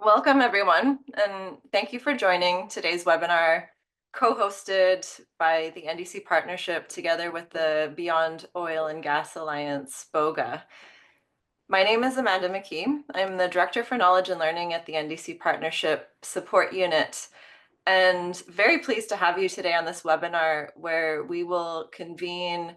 Welcome, everyone, and thank you for joining today's webinar, co-hosted by the NDC Partnership together with the Beyond Oil and Gas Alliance, BOGA. My name is Amanda McKee. I'm the Director for Knowledge and Learning at the NDC Partnership Support Unit, and very pleased to have you today on this webinar where we will convene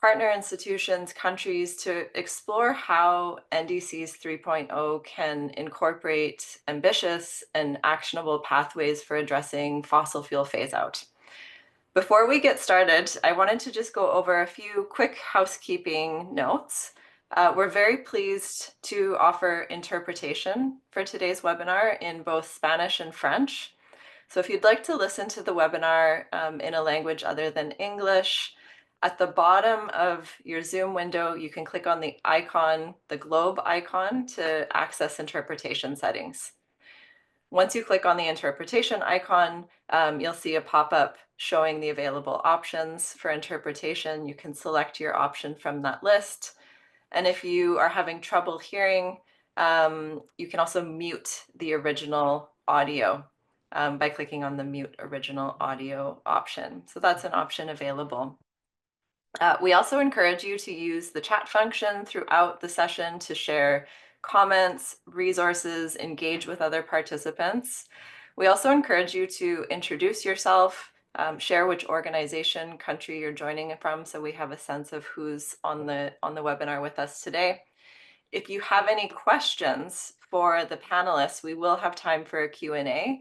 partner institutions, countries to explore how NDCs 3.0 can incorporate ambitious and actionable pathways for addressing fossil fuel phase out. Before we get started, I wanted to just go over a few quick housekeeping notes. We're very pleased to offer interpretation for today's webinar in both Spanish and French. So if you'd like to listen to the webinar in a language other than English, at the bottom of your Zoom window, you can click on the icon, the globe icon, to access interpretation settings. Once you click on the interpretation icon, you'll see a pop-up showing the available options for interpretation. You can select your option from that list. And if you are having trouble hearing, you can also mute the original audio by clicking on the mute original audio option. So that's an option available. We also encourage you to use the chat function throughout the session to share comments, resources, engage with other participants. We also encourage you to introduce yourself, share which organization, country you're joining from, so we have a sense of who's on the webinar with us today. If you have any questions for the panelists, we will have time for a Q&A.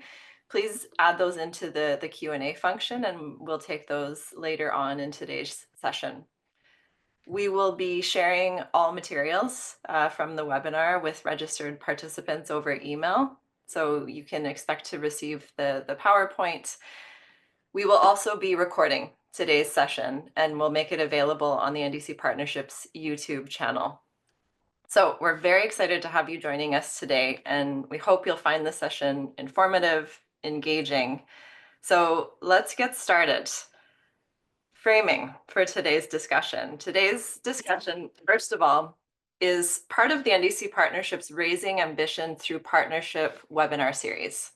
Please add those into the Q&A function, and we'll take those later on in today's session. We will be sharing all materials from the webinar with registered participants over email, so you can expect to receive the PowerPoint. We will also be recording today's session, and we'll make it available on the NDC Partnership's YouTube channel. So we're very excited to have you joining us today, and we hope you'll find the session informative, engaging. So let's get started. Framing for today's discussion. Today's discussion, first of all, is part of the NDC Partnership's Raising Ambition Through Partnership webinar series.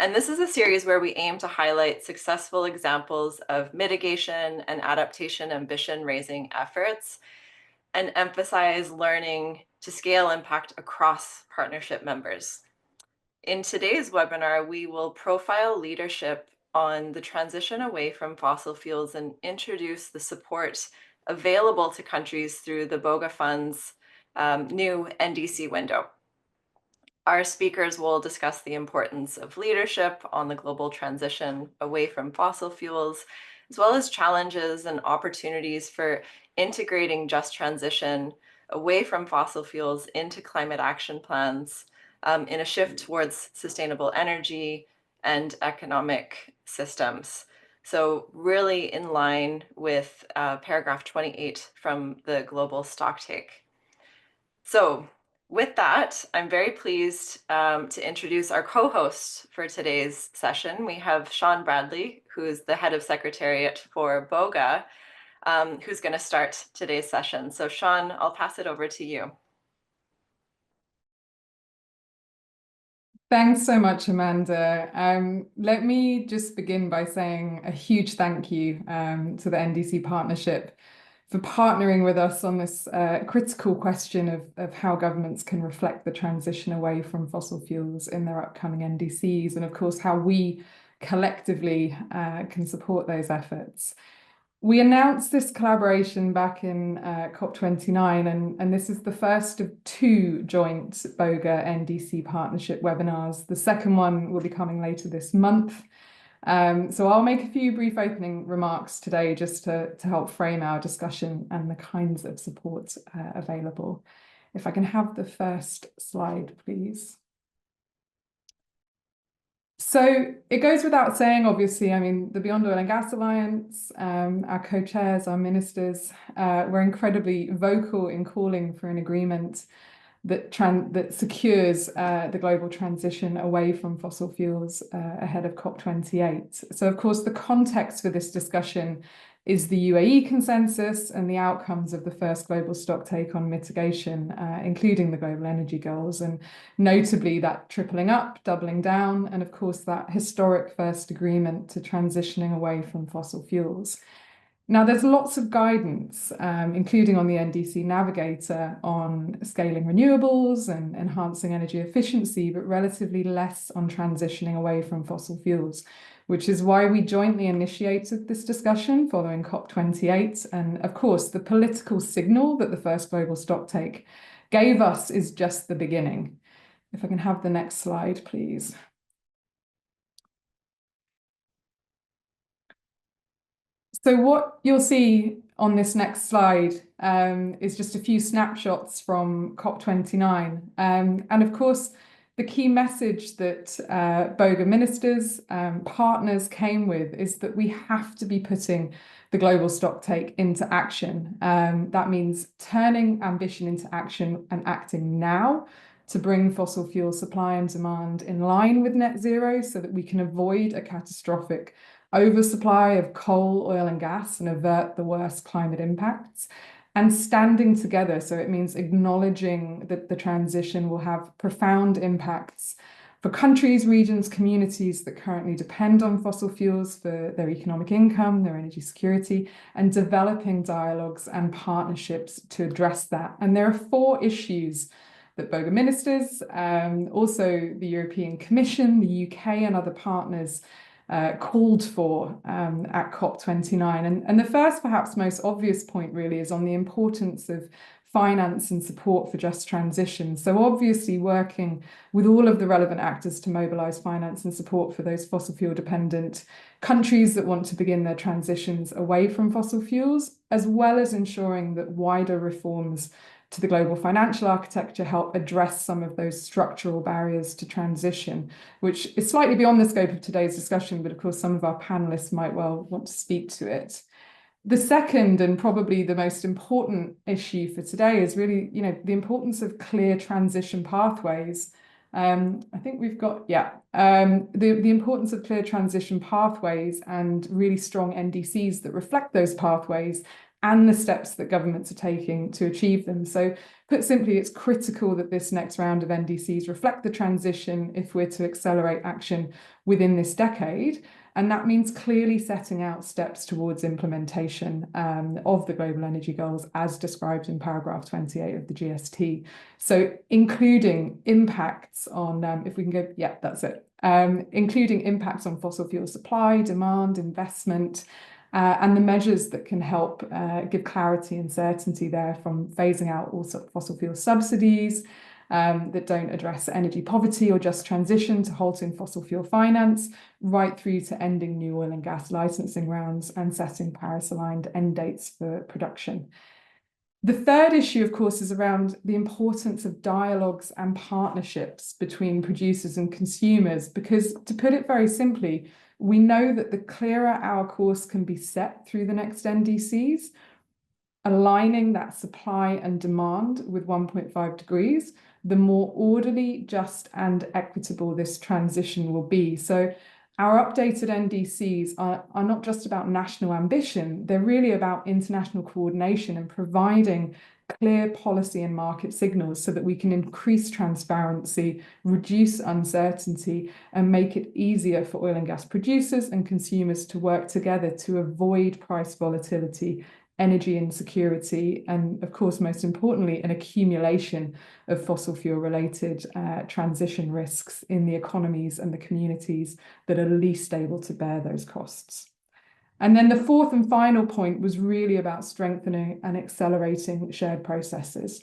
And this is a series where we aim to highlight successful examples of mitigation and adaptation ambition raising efforts and emphasize learning to scale impact across partnership members. In today's webinar, we will profile leadership on the transition away from fossil fuels and introduce the support available to countries through the BOGA Fund's new NDC window. Our speakers will discuss the importance of leadership on the global transition away from fossil fuels, as well as challenges and opportunities for integrating just transition away from fossil fuels into climate action plans in a shift towards sustainable energy and economic systems. So really in line with paragraph 28 from the global stocktake. So with that, I'm very pleased to introduce our co-host for today's session. We have Sean Bradley, who is the head of secretariat for BOGA, who's going to start today's session. So Sean, I'll pass it over to you. Thanks so much, Amanda. Let me just begin by saying a huge thank you to the NDC Partnership for partnering with us on this critical question of how governments can reflect the transition away from fossil fuels in their upcoming NDCs, and of course how we collectively can support those efforts. We announced this collaboration back in COP29, and this is the first of two joint BOGA NDC Partnership webinars. The second one will be coming later this month. So I'll make a few brief opening remarks today just to help frame our discussion and the kinds of support available. If I can have the first slide, please. So it goes without saying, obviously, I mean, the Beyond Oil and Gas Alliance, our co-chairs, our ministers, were incredibly vocal in calling for an agreement that secures the global transition away from fossil fuels ahead of COP28. So, of course, the context for this discussion is the UAE consensus and the outcomes of the first global stocktake on mitigation, including the global energy goals, and notably that tripling up, doubling down, and of course that historic first agreement to transitioning away from fossil fuels. Now, there's lots of guidance, including on the NDC Navigator, on scaling renewables and enhancing energy efficiency, but relatively less on transitioning away from fossil fuels, which is why we jointly initiated this discussion following COP28. And of course, the political signal that the first global stocktake gave us is just the beginning. If I can have the next slide, please. So what you'll see on this next slide is just a few snapshots from COP29. And of course, the key message that BOGA ministers, partners came with is that we have to be putting the global stocktake into action. That means turning ambition into action and acting now to bring fossil fuel supply and demand in line with net zero so that we can avoid a catastrophic oversupply of coal, oil, and gas and avert the worst climate impacts, and standing together. So it means acknowledging that the transition will have profound impacts for countries, regions, communities that currently depend on fossil fuels for their economic income, their energy security, and developing dialogues and partnerships to address that. And there are 4 issues that BOGA ministers, also the European Commission, the UK, and other partners called for at COP29. And the first, perhaps most obvious point really is on the importance of finance and support for just transition. So obviously working with all of the relevant actors to mobilize finance and support for those fossil fuel dependent countries that want to begin their transitions away from fossil fuels, as well as ensuring that wider reforms to the global financial architecture help address some of those structural barriers to transition, which is slightly beyond the scope of today's discussion, but of course some of our panelists might well want to speak to it. The second and probably the most important issue for today is really, the importance of clear transition pathways. I think we've got, the importance of clear transition pathways and really strong NDCs that reflect those pathways and the steps that governments are taking to achieve them. So put simply, it's critical that this next round of NDCs reflect the transition if we're to accelerate action within this decade. And that means clearly setting out steps towards implementation of the global energy goals as described in paragraph 28 of the GST. So including impacts on, if we can go, that's it. Including impacts on fossil fuel supply, demand, investment, and the measures that can help give clarity and certainty there, from phasing out all fossil fuel subsidies that don't address energy poverty or just transition, to halting fossil fuel finance, right through to ending new oil and gas licensing rounds and setting Paris-aligned end dates for production. The third issue, of course, is around the importance of dialogues and partnerships between producers and consumers, because to put it very simply, we know that the clearer our course can be set through the next NDCs, aligning that supply and demand with 1.5 degrees, the more orderly, just, and equitable this transition will be. So our updated NDCs are not just about national ambition, they're really about international coordination and providing clear policy and market signals so that we can increase transparency, reduce uncertainty, and make it easier for oil and gas producers and consumers to work together to avoid price volatility, energy insecurity, and of course, most importantly, an accumulation of fossil fuel related transition risks in the economies and the communities that are least able to bear those costs. And then the fourth and final point was really about strengthening and accelerating shared processes.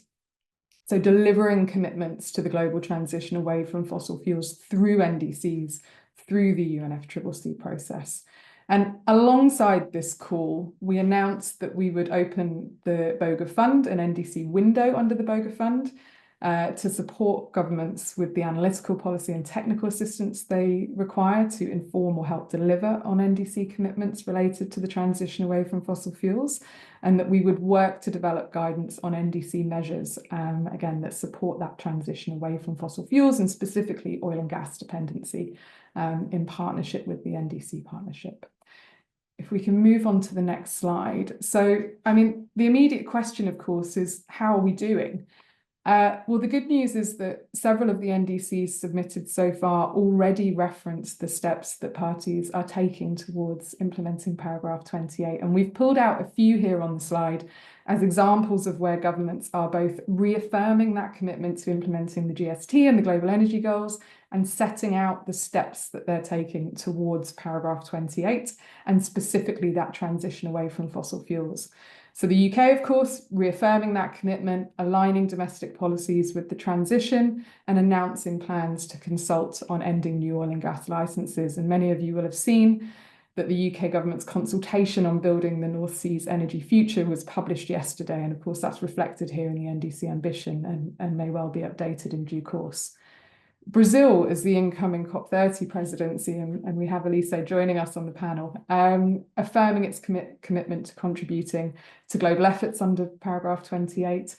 So delivering commitments to the global transition away from fossil fuels through NDCs, through the UNFCCC process. And alongside this call, we announced that we would open the BOGA Fund, an NDC window under the BOGA Fund, to support governments with the analytical, policy and technical assistance they require to inform or help deliver on NDC commitments related to the transition away from fossil fuels, and that we would work to develop guidance on NDC measures, again, that support that transition away from fossil fuels and specifically oil and gas dependency, in partnership with the NDC Partnership. If we can move on to the next slide. So, I mean, the immediate question, of course, is how are we doing? Well, the good news is that several of the NDCs submitted so far already reference the steps that parties are taking towards implementing paragraph 28. And we've pulled out a few here on the slide as examples of where governments are both reaffirming that commitment to implementing the GST and the global energy goals and setting out the steps that they're taking towards paragraph 28 and specifically that transition away from fossil fuels. So the UK, of course, reaffirming that commitment, aligning domestic policies with the transition and announcing plans to consult on ending new oil and gas licenses. And many of you will have seen that the UK government's consultation on building the North Sea's energy future was published yesterday. And of course, that's reflected here in the NDC ambition and may well be updated in due course. Brazil is the incoming COP30 presidency, and we have Elise joining us on the panel, affirming its commitment to contributing to global efforts under paragraph 28,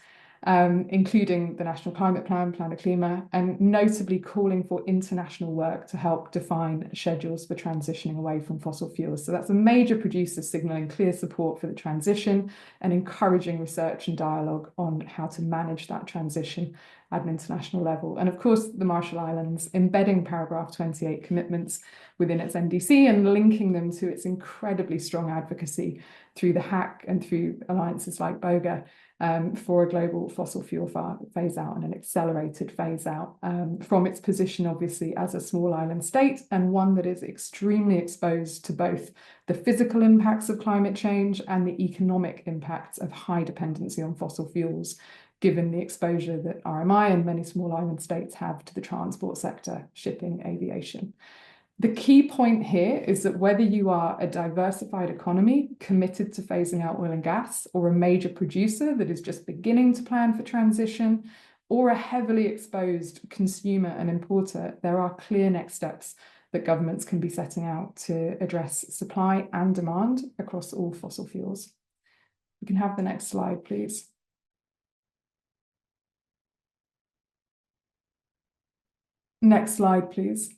including the National Climate Plan, Plan of Clima, and notably calling for international work to help define schedules for transitioning away from fossil fuels. So that's a major producer signalling clear support for the transition and encouraging research and dialogue on how to manage that transition at an international level. And of course, the Marshall Islands embedding paragraph 28 commitments within its NDC and linking them to its incredibly strong advocacy through the HAC and through alliances like BOGA for a global fossil fuel phase out and an accelerated phase out from its position, obviously, as a small island state and one that is extremely exposed to both the physical impacts of climate change and the economic impacts of high dependency on fossil fuels, given the exposure that RMI and many small island states have to the transport sector, shipping, aviation. The key point here is that whether you are a diversified economy committed to phasing out oil and gas, or a major producer that is just beginning to plan for transition, or a heavily exposed consumer and importer, there are clear next steps that governments can be setting out to address supply and demand across all fossil fuels. We can have the next slide, please. Next slide, please.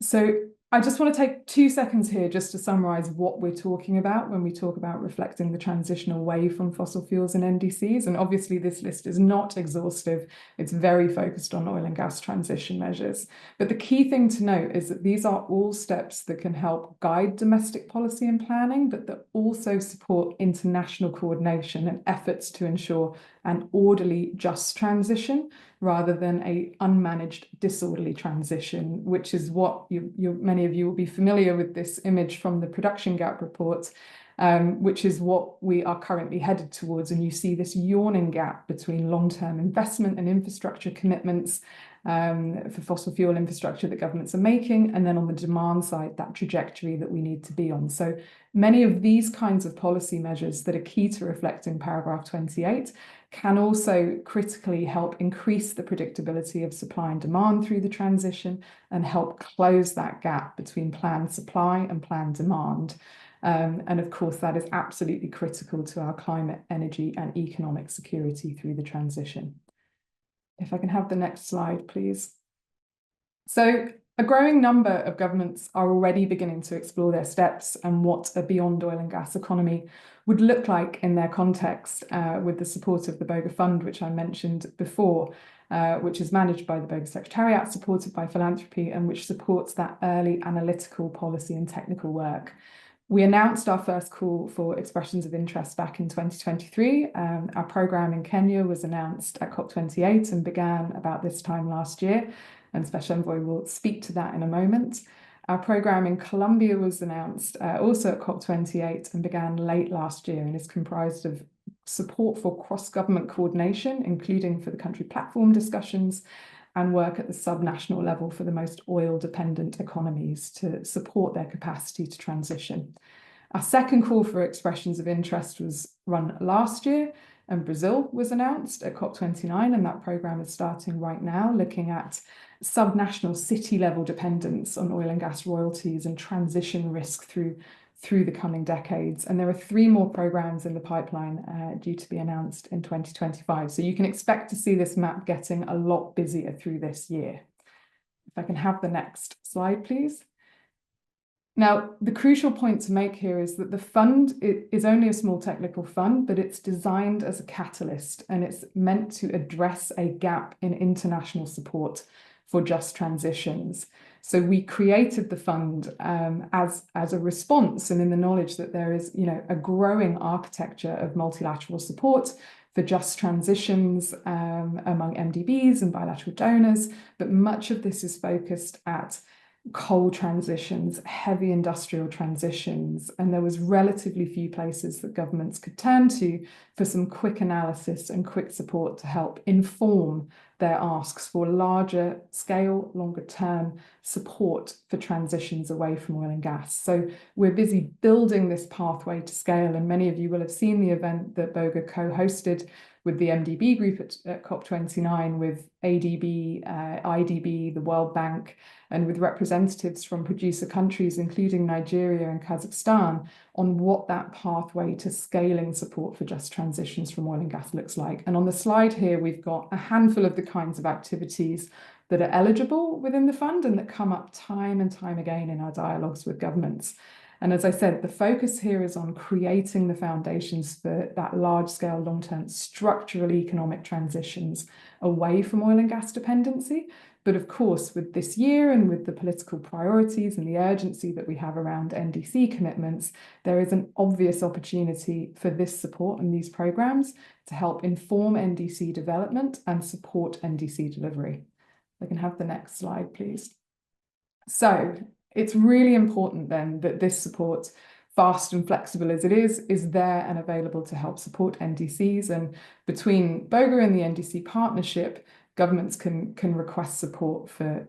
So I just want to take 2 seconds here just to summarize what we're talking about when we talk about reflecting the transition away from fossil fuels and NDCs. And obviously this list is not exhaustive. It's very focused on oil and gas transition measures. But the key thing to note is that these are all steps that can help guide domestic policy and planning, but that also support international coordination and efforts to ensure an orderly, just transition rather than a unmanaged, disorderly transition, which is what many of you will be familiar with this image from the production gap report, which is what we are currently headed towards. And you see this yawning gap between long-term investment and infrastructure commitments for fossil fuel infrastructure that governments are making, and then on the demand side, that trajectory that we need to be on. So many of these kinds of policy measures that are key to reflecting paragraph 28 can also critically help increase the predictability of supply and demand through the transition and help close that gap between planned supply and planned demand. And of course, that is absolutely critical to our climate, energy, and economic security through the transition. If I can have the next slide, please. So a growing number of governments are already beginning to explore their steps and what a beyond oil and gas economy would look like in their context with the support of the BOGA Fund, which I mentioned before, which is managed by the BOGA Secretariat, supported by philanthropy, and which supports that early analytical policy and technical work. We announced our first call for expressions of interest back in 2023. Our programme in Kenya was announced at COP28 and began about this time last year, and Special Envoy will speak to that in a moment. Our programme in Colombia was announced also at COP28 and began late last year and is comprised of support for cross-government coordination, including for the country platform discussions, and work at the subnational level for the most oil-dependent economies to support their capacity to transition. Our second call for expressions of interest was run last year, and Brazil was announced at COP29, and that programme is starting right now, looking at subnational city-level dependence on oil and gas royalties and transition risk through the coming decades. And there are 3 more programs in the pipeline due to be announced in 2025. So you can expect to see this map getting a lot busier through this year. If I can have the next slide, please. Now, the crucial point to make here is that the fund is only a small technical fund, but it's designed as a catalyst, and it's meant to address a gap in international support for just transitions. So we created the fund as a response, and in the knowledge that there is, a growing architecture of multilateral support for just transitions among MDBs and bilateral donors, but much of this is focused at coal transitions, heavy industrial transitions, and there was relatively few places that governments could turn to for some quick analysis and quick support to help inform their asks for larger scale, longer term support for transitions away from oil and gas. So we're busy building this pathway to scale, and many of you will have seen the event that BOGA co-hosted with the MDB group at COP29, with ADB, IDB, the World Bank, and with representatives from producer countries, including Nigeria and Kazakhstan, on what that pathway to scaling support for just transitions from oil and gas looks like. And on the slide here, we've got a handful of the kinds of activities that are eligible within the fund and that come up time and time again in our dialogues with governments. And as I said, the focus here is on creating the foundations for that large-scale, long-term structural economic transitions away from oil and gas dependency. But of course, with this year and with the political priorities and the urgency that we have around NDC commitments, there is an obvious opportunity for this support and these programs to help inform NDC development and support NDC delivery. I can have the next slide, please. So it's really important then that this support, fast and flexible as it is there and available to help support NDCs. And between BOGA and the NDC Partnership, governments can request support for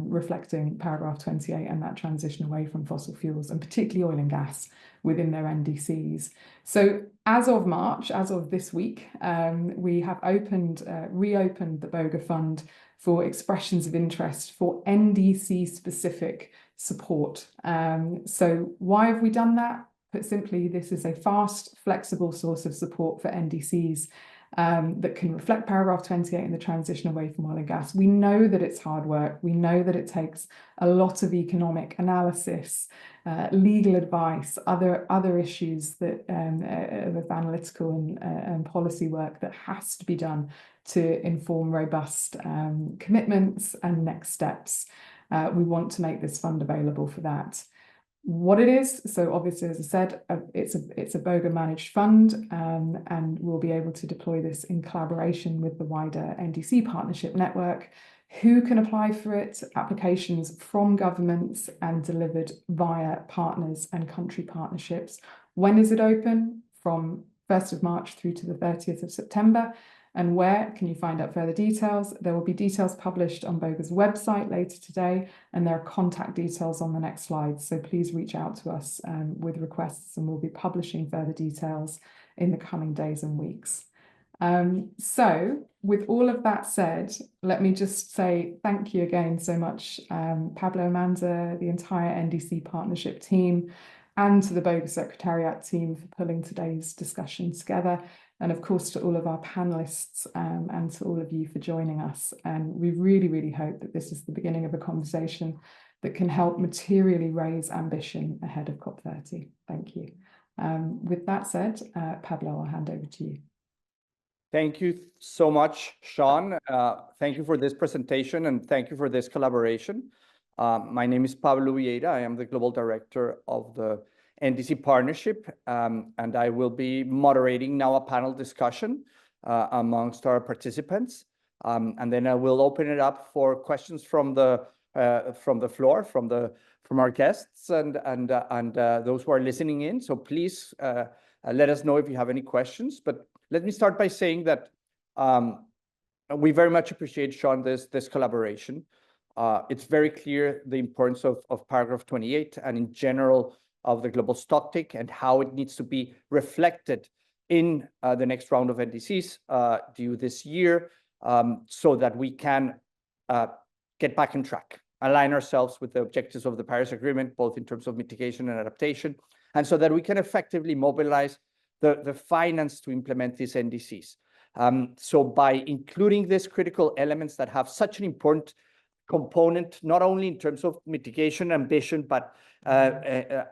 reflecting paragraph 28 and that transition away from fossil fuels, and particularly oil and gas within their NDCs. So as of March, as of this week, we have reopened the BOGA Fund for expressions of interest for NDC-specific support. So why have we done that? Put simply, this is a fast, flexible source of support for NDCs that can reflect paragraph 28 in the transition away from oil and gas. We know that it's hard work. We know that it takes a lot of economic analysis, legal advice, other issues that of analytical and policy work that has to be done to inform robust commitments and next steps. We want to make this fund available for that. What it is, so obviously, as I said, it's a BOGA managed fund, and we'll be able to deploy this in collaboration with the wider NDC Partnership network. Who can apply for it? Applications from governments and delivered via partners and country partnerships. When is it open? From 1st of March through to the 30th of September. And where can you find out further details? There will be details published on BOGA's website later today, and there are contact details on the next slide. So please reach out to us with requests, and we'll be publishing further details in the coming days and weeks. So with all of that said, let me just say thank you again so much, Pablo, Amanda, the entire NDC Partnership team, and to the BOGA Secretariat team for pulling today's discussion together. And of course, to all of our panelists and to all of you for joining us. And we really, really hope that this is the beginning of a conversation that can help materially raise ambition ahead of COP30. Thank you. With that said, Pablo, I'll hand over to you. Thank you so much, Sean. Thank you for this presentation, and thank you for this collaboration. My name is Pablo Vieira. I am the Global Director of the NDC Partnership, and I will be moderating now a panel discussion amongst our participants. And then I will open it up for questions from the floor, from our guests and those who are listening in. So please let us know if you have any questions. But let me start by saying that we very much appreciate, Sean, this collaboration. It's very clear the importance of paragraph 28 and in general of the global stocktake and how it needs to be reflected in the next round of NDCs due this year, so that we can get back on track, align ourselves with the objectives of the Paris Agreement, both in terms of mitigation and adaptation, and so that we can effectively mobilize the finance to implement these NDCs. So by including these critical elements that have such an important component, not only in terms of mitigation ambition, but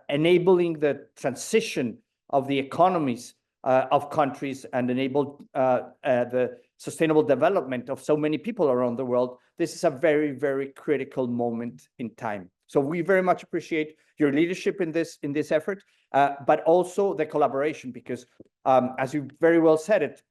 enabling the transition of the economies of countries and enable the sustainable development of so many people around the world. This is a very, very critical moment in time. So we very much appreciate your leadership in this effort, but also the collaboration, because as you very well said it,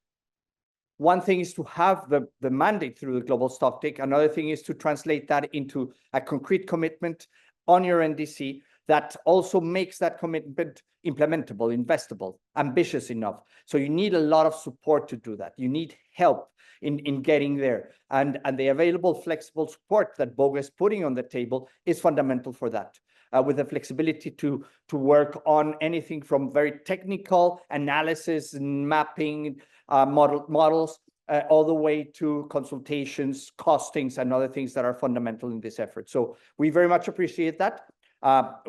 one thing is to have the mandate through the global stocktake. Another thing is to translate that into a concrete commitment on your NDC that also makes that commitment implementable, investable, ambitious enough. So you need a lot of support to do that. You need help in getting there. And the available flexible support that BOGA is putting on the table is fundamental for that. With the flexibility to work on anything from very technical analysis and mapping models all the way to consultations, costings, and other things that are fundamental in this effort. So we very much appreciate that.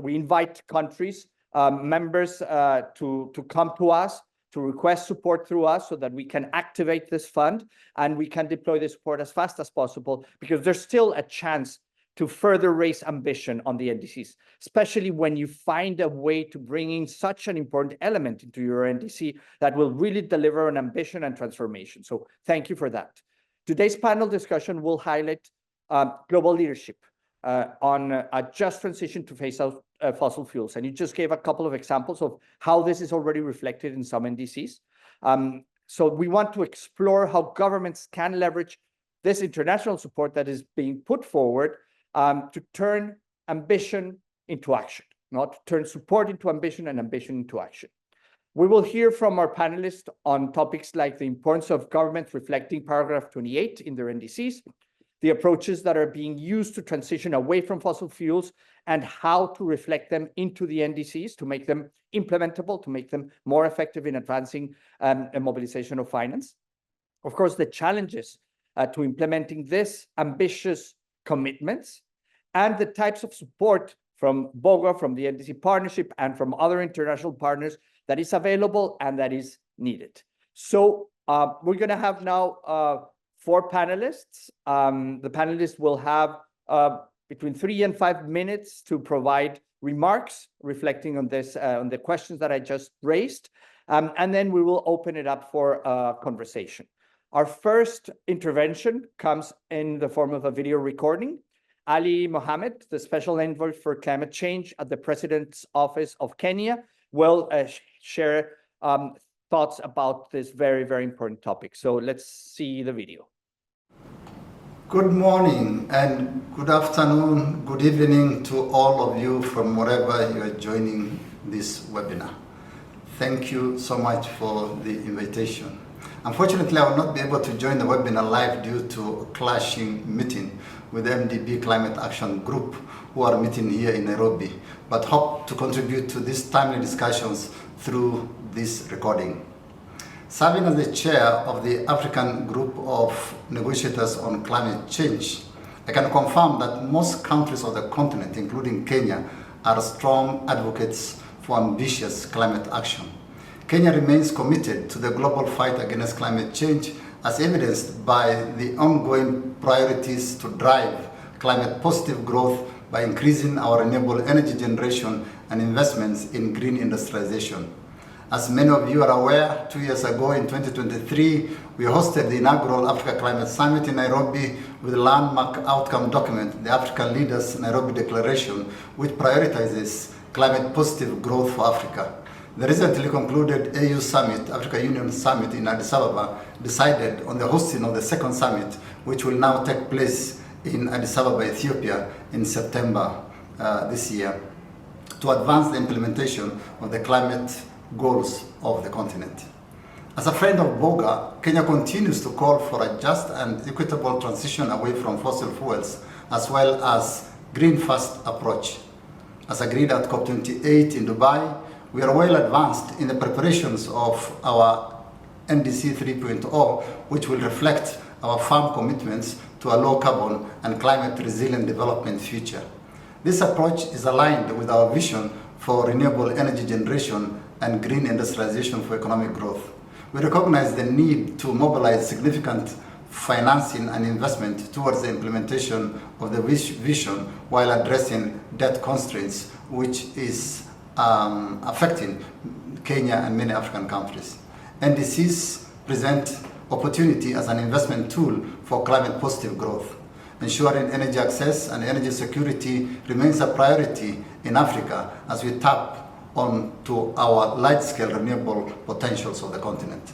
We invite countries, members to come to us, to request support through us so that we can activate this fund and we can deploy the support as fast as possible, because there's still a chance to further raise ambition on the NDCs, especially when you find a way to bring in such an important element into your NDC that will really deliver on ambition and transformation. So thank you for that. Today's panel discussion will highlight global leadership on a just transition to phase out fossil fuels. And you just gave a couple of examples of how this is already reflected in some NDCs. So we want to explore how governments can leverage this international support that is being put forward to turn ambition into action, not to turn support into ambition and ambition into action. We will hear from our panelists on topics like the importance of governments reflecting paragraph 28 in their NDCs, the approaches that are being used to transition away from fossil fuels, and how to reflect them into the NDCs to make them implementable, to make them more effective in advancing a mobilization of finance. Of course, the challenges to implementing this ambitious commitments and the types of support from BOGA, from the NDC Partnership, and from other international partners that is available and that is needed. So we're going to have now 4 panelists. The panelists will have between 3 and 5 minutes to provide remarks reflecting on this, on the questions that I just raised, and then we will open it up for conversation. Our first intervention comes in the form of a video recording. Ali Mohammed, the Special Envoy for Climate Change at the President's Office of Kenya, will share thoughts about this very, very important topic. So let's see the video. Good morning and good afternoon, good evening to all of you from wherever you are joining this webinar. Thank you so much for the invitation. Unfortunately, I will not be able to join the webinar live due to a clashing meeting with the MDB Climate Action Group, who are meeting here in Nairobi, but hope to contribute to these timely discussions through this recording. Serving as the chair of the African Group of Negotiators on Climate Change, I can confirm that most countries of the continent, including Kenya, are strong advocates for ambitious climate action. Kenya remains committed to the global fight against climate change, as evidenced by the ongoing priorities to drive climate positive growth by increasing our renewable energy generation and investments in green industrialization. As many of you are aware, 2 years ago in 2023, we hosted the inaugural Africa Climate Summit in Nairobi with a landmark outcome document, the African Leaders Nairobi Declaration, which prioritizes climate positive growth for Africa. The recently concluded AU Summit, Africa Union Summit in Addis Ababa, decided on the hosting of the second summit, which will now take place in Addis Ababa, Ethiopia in September this year, to advance the implementation of the climate goals of the continent. As a friend of BOGA, Kenya continues to call for a just and equitable transition away from fossil fuels, as well as green first approach. As agreed at COP28 in Dubai, we are well advanced in the preparations of our NDC 3.0, which will reflect our firm commitments to a low carbon and climate resilient development future. This approach is aligned with our vision for renewable energy generation and green industrialization for economic growth. We recognize the need to mobilize significant financing and investment towards the implementation of the vision while addressing debt constraints, which is affecting Kenya and many African countries. NDCs present opportunity as an investment tool for climate positive growth. Ensuring energy access and energy security remains a priority in Africa as we tap onto our large-scale renewable potentials of the continent.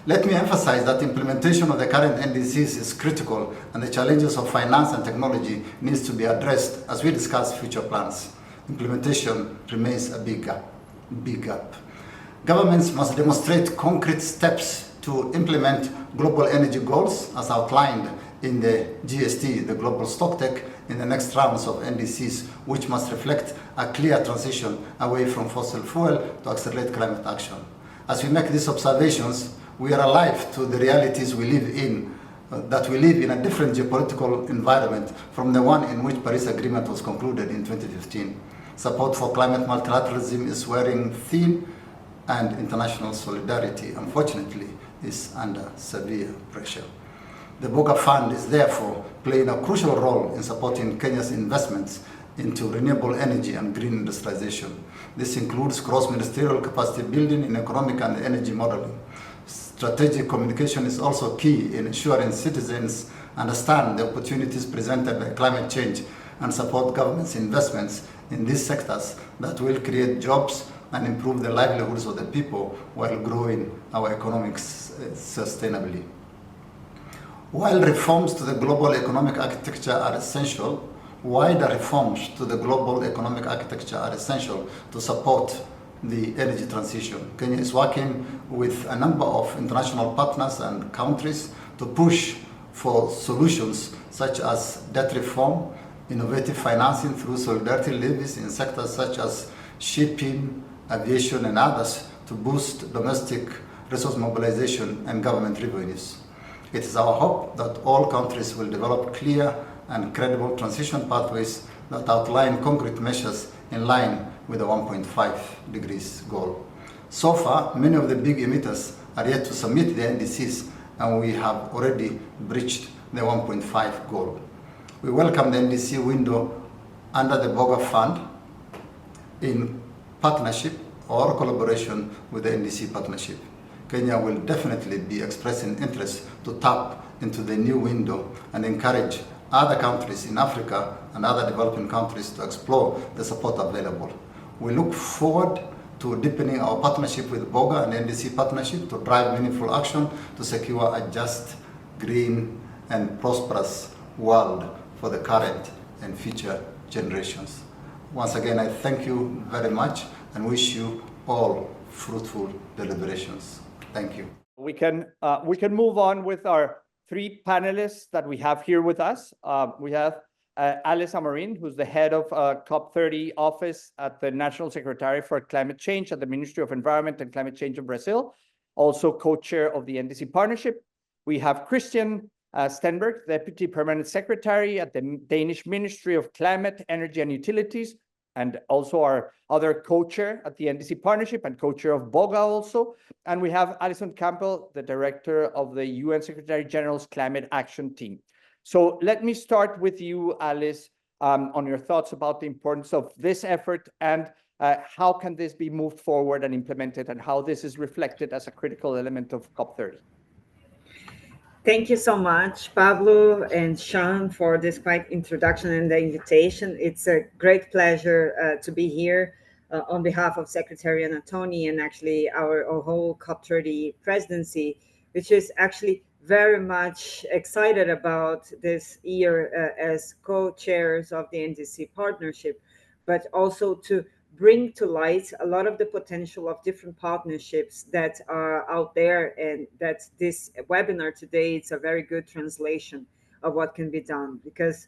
Let me emphasize that implementation of the current NDCs is critical, and the challenges of finance and technology needs to be addressed as we discuss future plans. Implementation remains a big gap. Governments must demonstrate concrete steps to implement global energy goals as outlined in the GST, the Global Stocktake, in the next rounds of NDCs, which must reflect a clear transition away from fossil fuel to accelerate climate action. As we make these observations, we are alive to the realities we live in, that we live in a different geopolitical environment from the one in which Paris Agreement was concluded in 2015. Support for climate multilateralism is wearing thin, and international solidarity, unfortunately, is under severe pressure. The BOGA Fund is therefore playing a crucial role in supporting Kenya's investments into renewable energy and green industrialization. This includes cross-ministerial capacity building in economic and energy modeling. Strategic communication is also key in ensuring citizens understand the opportunities presented by climate change and support government's investments in these sectors that will create jobs and improve the livelihoods of the people while growing our economics sustainably. While reforms to the global economic architecture are essential, wider reforms to the global economic architecture are essential to support the energy transition. Kenya is working with a number of international partners and countries to push for solutions such as debt reform, innovative financing through solidarity levies in sectors such as shipping, aviation, and others to boost domestic resource mobilization and government revenues. It is our hope that all countries will develop clear and credible transition pathways that outline concrete measures in line with the 1.5 degrees goal. So far, many of the big emitters are yet to submit the NDCs, and we have already breached the 1.5 goal. We welcome the NDC window under the BOGA Fund in partnership or collaboration with the NDC Partnership. Kenya will definitely be expressing interest to tap into the new window and encourage other countries in Africa and other developing countries to explore the support available. We look forward to deepening our partnership with BOGA and NDC Partnership to drive meaningful action to secure a just, green, and prosperous world for the current and future generations. Once again, I thank you very much and wish you all fruitful deliberations. Thank you. We can move on with our three panelists that we have here with us. We have Alice Amarin, who's the head of COP30 office at the National Secretary for Climate Change at the Ministry of Environment and Climate Change of Brazil, also co-chair of the NDC Partnership. We have Christian Stenberg, Deputy Permanent Secretary at the Danish Ministry of Climate, Energy and Utilities, and also our other co-chair at the NDC Partnership and co-chair of BOGA also. And we have Alison Campbell, the director of the UN Secretary General's Climate Action Team. So let me start with you, Alice, on your thoughts about the importance of this effort and how can this be moved forward and implemented and how this is reflected as a critical element of COP30. Thank you so much, Pablo and Sean, for this quick introduction and the invitation. It's a great pleasure to be here on behalf of Secretary Anatoni and actually our whole COP30 presidency, which is actually very much excited about this year as co-chairs of the NDC Partnership, but also to bring to light a lot of the potential of different partnerships that are out there, and that this webinar today, it's a very good translation of what can be done. Because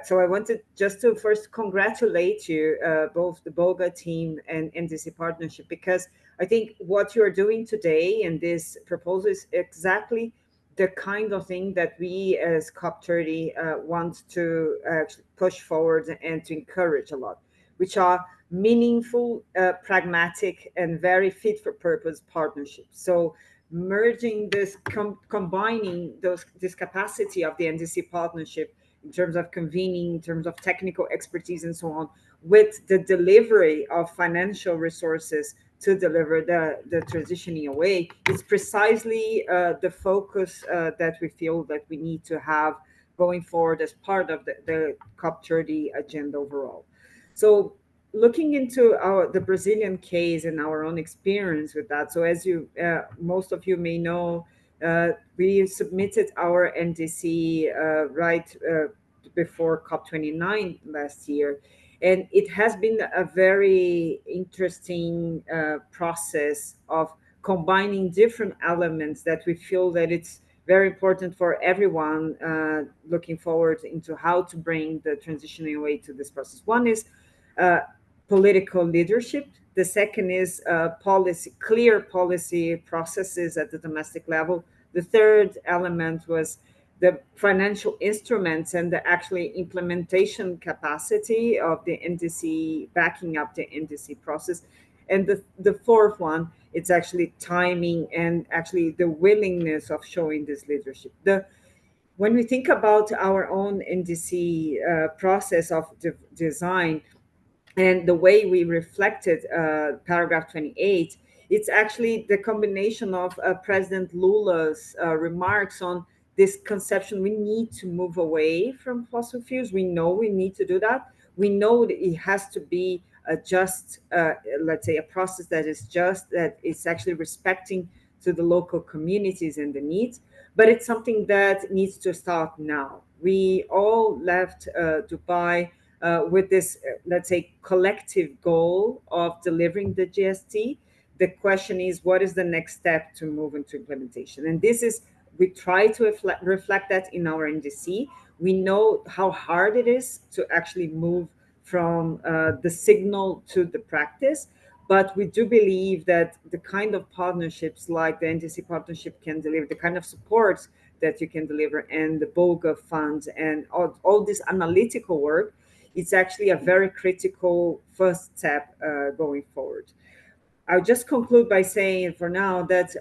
so I wanted just to first congratulate you, both the BOGA team and NDC Partnership, because I think what you're doing today and this proposal is exactly the kind of thing that we as COP30 want to push forward and to encourage a lot, which are meaningful, pragmatic, and very fit for purpose partnerships. So merging this, combining this capacity of the NDC partnership in terms of convening, in terms of technical expertise and so on, with the delivery of financial resources to deliver the transitioning away, is precisely the focus that we feel that we need to have going forward as part of the COP30 agenda overall. So looking into the Brazilian case and our own experience with that. So as you, most of you may know, we submitted our NDC right before COP29 last year. And it has been a very interesting process of combining different elements that we feel that it's very important for everyone looking forward into how to bring the transitioning away to this process. One is political leadership. The second is clear policy processes at the domestic level. The third element was the financial instruments and the actually implementation capacity of the NDC, backing up the NDC process. And the fourth one, it's actually timing and actually the willingness of showing this leadership. When we think about our own NDC process of design, and the way we reflected paragraph 28, it's actually the combination of President Lula's remarks on this conception. We need to move away from fossil fuels. We know we need to do that. We know that it has to be a just, let's say, a process that is just, that is actually respecting to the local communities and the needs, but it's something that needs to start now. We all left Dubai with this, let's say, collective goal of delivering the GST. The question is, what is the next step to move into implementation? And this is, we try to reflect that in our NDC. We know how hard it is to actually move from the signal to the practice, but we do believe that the kind of partnerships like the NDC partnership can deliver, the kind of supports that you can deliver, and the BOGA Fund and all this analytical work, it's actually a very critical first step going forward. I'll just conclude by saying for now that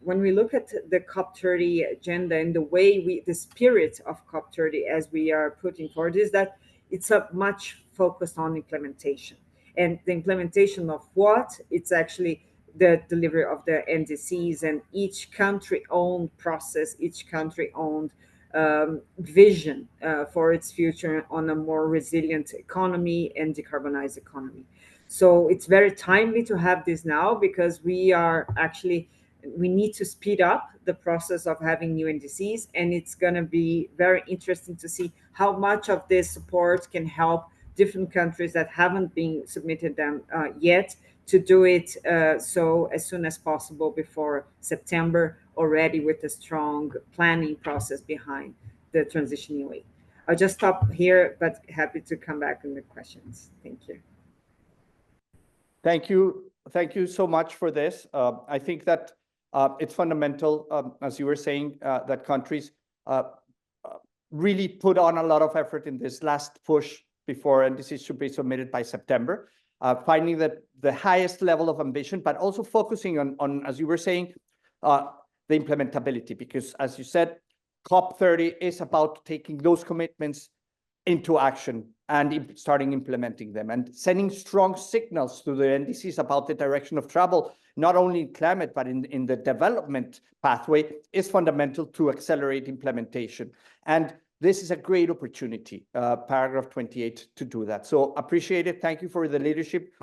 when we look at the COP30 agenda and the way the spirit of COP30 as we are putting forward is that it's a much focused on implementation. And the implementation of what? It's actually the delivery of the NDCs and each country-owned process, each country-owned vision for its future on a more resilient economy and decarbonized economy. So it's very timely to have this now, because we need to speed up the process of having new NDCs, and it's going to be very interesting to see how much of this support can help different countries that haven't been submitted them yet to do it so as soon as possible before September, already with a strong planning process behind the transitioning away. I'll just stop here, but happy to come back in the questions. Thank you. Thank you. Thank you so much for this. I think that it's fundamental, as you were saying, that countries really put on a lot of effort in this last push before NDCs should be submitted by September, finding that the highest level of ambition, but also focusing on, as you were saying, the implementability, because as you said, COP30 is about taking those commitments into action and starting implementing them and sending strong signals to the NDCs about the direction of travel, not only in climate, but in the development pathway, is fundamental to accelerate implementation. And this is a great opportunity, paragraph 28, to do that. So appreciate it. Thank you for the leadership.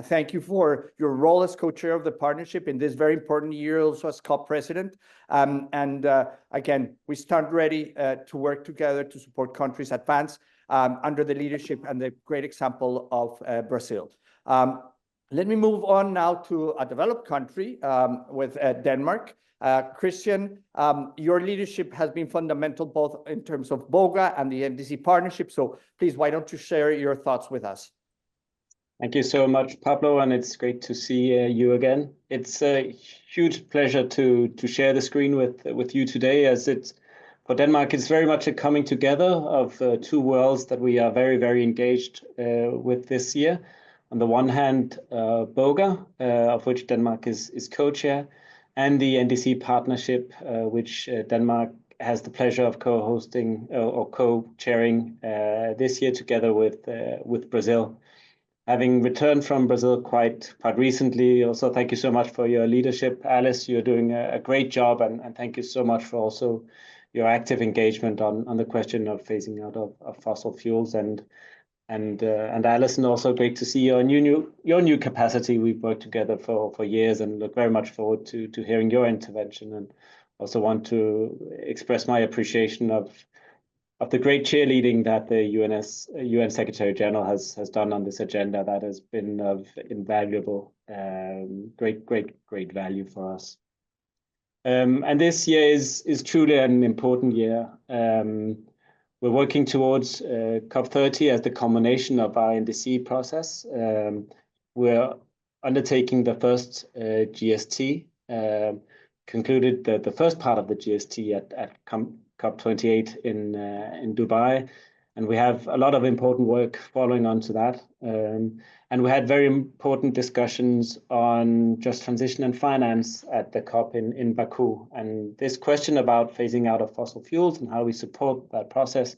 Thank you for your role as co-chair of the partnership in this very important year, also as COP president. Again, we stand ready to work together to support countries advance under the leadership and the great example of Brazil. Let me move on now to a developed country with Denmark. Christian, your leadership has been fundamental both in terms of BOGA and the NDC partnership. So please, why don't you share your thoughts with us? Thank you so much, Pablo, and it's great to see you again. It's a huge pleasure to share the screen with you today, as it's for Denmark, it's very much a coming together of two worlds that we are very, very engaged with this year. On the one hand, BOGA, of which Denmark is co-chair, and the NDC Partnership, which Denmark has the pleasure of co-hosting or co-chairing this year together with Brazil. Having returned from Brazil quite recently, also thank you so much for your leadership, Alice. You're doing a great job, and thank you so much for also your active engagement on the question of phasing out of fossil fuels. And Alison, also great to see your new capacity. We've worked together for years, and look very much forward to hearing your intervention. And also want to express my appreciation of the great cheerleading that the UN Secretary General has done on this agenda. That has been of invaluable, great value for us. And this year is truly an important year. We're working towards COP30 as the culmination of our NDC process. We're undertaking the first GST, concluded the first part of the GST at COP28 in Dubai, and we have a lot of important work following on to that. And we had very important discussions on just transition and finance at the COP in Baku. And this question about phasing out of fossil fuels and how we support that process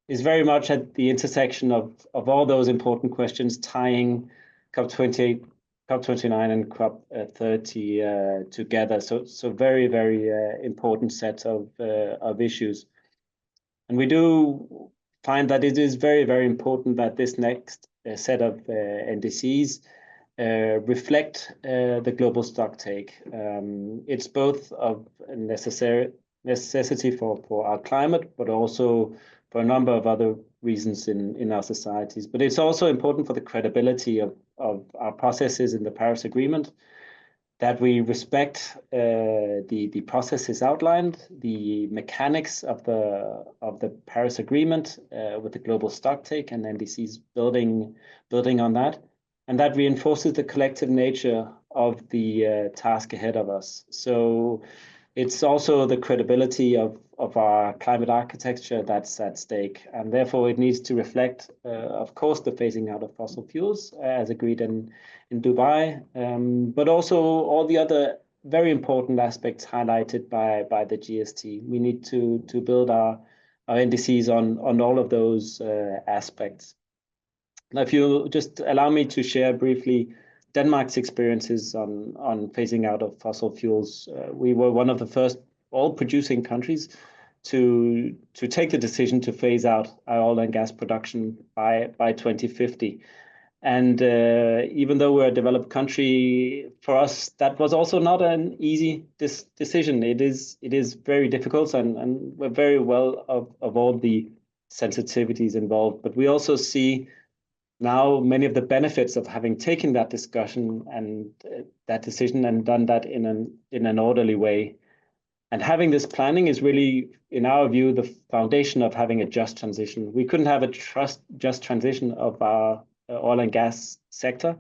is very much at the intersection of all those important questions, tying COP28, COP29 and COP30 together. So very important set of issues. And we do find that it is very important that this next set of NDCs reflect the global stocktake. It's both of a necessity for our climate, but also for a number of other reasons in our societies. But it's also important for the credibility of our processes in the Paris Agreement, that we respect the processes outlined, the mechanics of the Paris Agreement with the global stocktake and NDCs building on that, and that reinforces the collective nature of the task ahead of us. So it's also the credibility of our climate architecture that's at stake, and therefore it needs to reflect, of course, the phasing out of fossil fuels as agreed in Dubai, but also all the other very important aspects highlighted by the GST. We need to build our NDCs on all of those aspects. Now, if you just allow me to share briefly Denmark's experiences on phasing out of fossil fuels. We were one of the first oil-producing countries to take the decision to phase out our oil and gas production by 2050. And even though we're a developed country, for us that was also not an easy decision. It is very difficult, and we're very well of all the sensitivities involved. But we also see now many of the benefits of having taken that discussion and that decision and done that in an orderly way. And having this planning is really, in our view, the foundation of having a just transition. We couldn't have a just transition of our oil and gas sector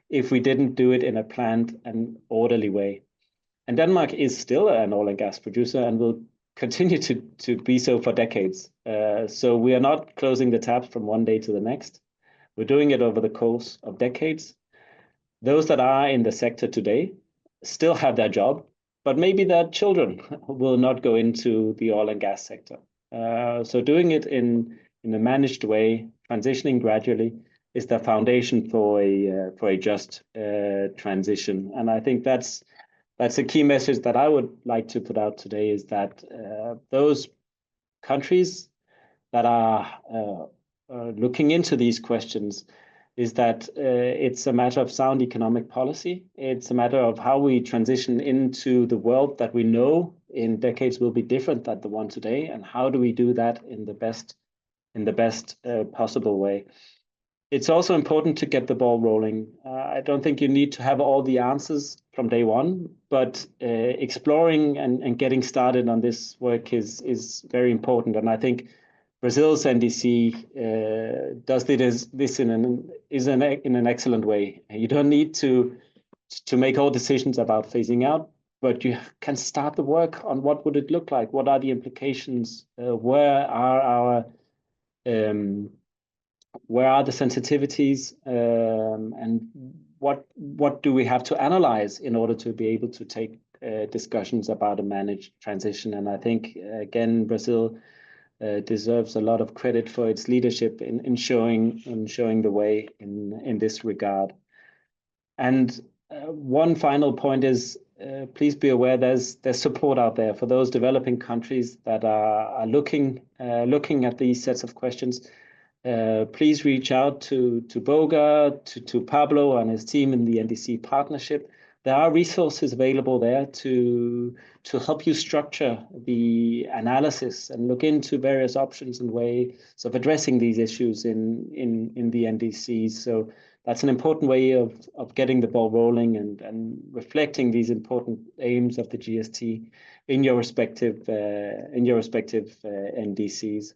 if we didn't do it in a planned and orderly way. And Denmark is still an oil and gas producer and will continue to be so for decades. So we are not closing the taps from one day to the next. We're doing it over the course of decades. Those that are in the sector today still have their job, but maybe their children will not go into the oil and gas sector. So doing it in a managed way, transitioning gradually, is the foundation for a just transition. And I think that's a key message that I would like to put out today, is that those countries that are looking into these questions, is that it's a matter of sound economic policy. It's a matter of how we transition into the world that we know in decades will be different than the one today, and how do we do that in the best possible way. It's also important to get the ball rolling. I don't think you need to have all the answers from day one, but exploring and getting started on this work is very important. And I think Brazil's NDC does this in an excellent way. You don't need to make all decisions about phasing out, but you can start the work on what would it look like, what are the implications, where are the sensitivities, and what do we have to analyze in order to be able to take discussions about a managed transition. And I think, again, Brazil deserves a lot of credit for its leadership in showing the way in this regard. And one final point is, please be aware there's support out there for those developing countries that are looking at these sets of questions. Please reach out to BOGA, to Pablo and his team in the NDC Partnership. There are resources available there to help you structure the analysis and look into various options and ways of addressing these issues in the NDCs. So that's an important way of getting the ball rolling and reflecting these important aims of the GST in your respective NDCs.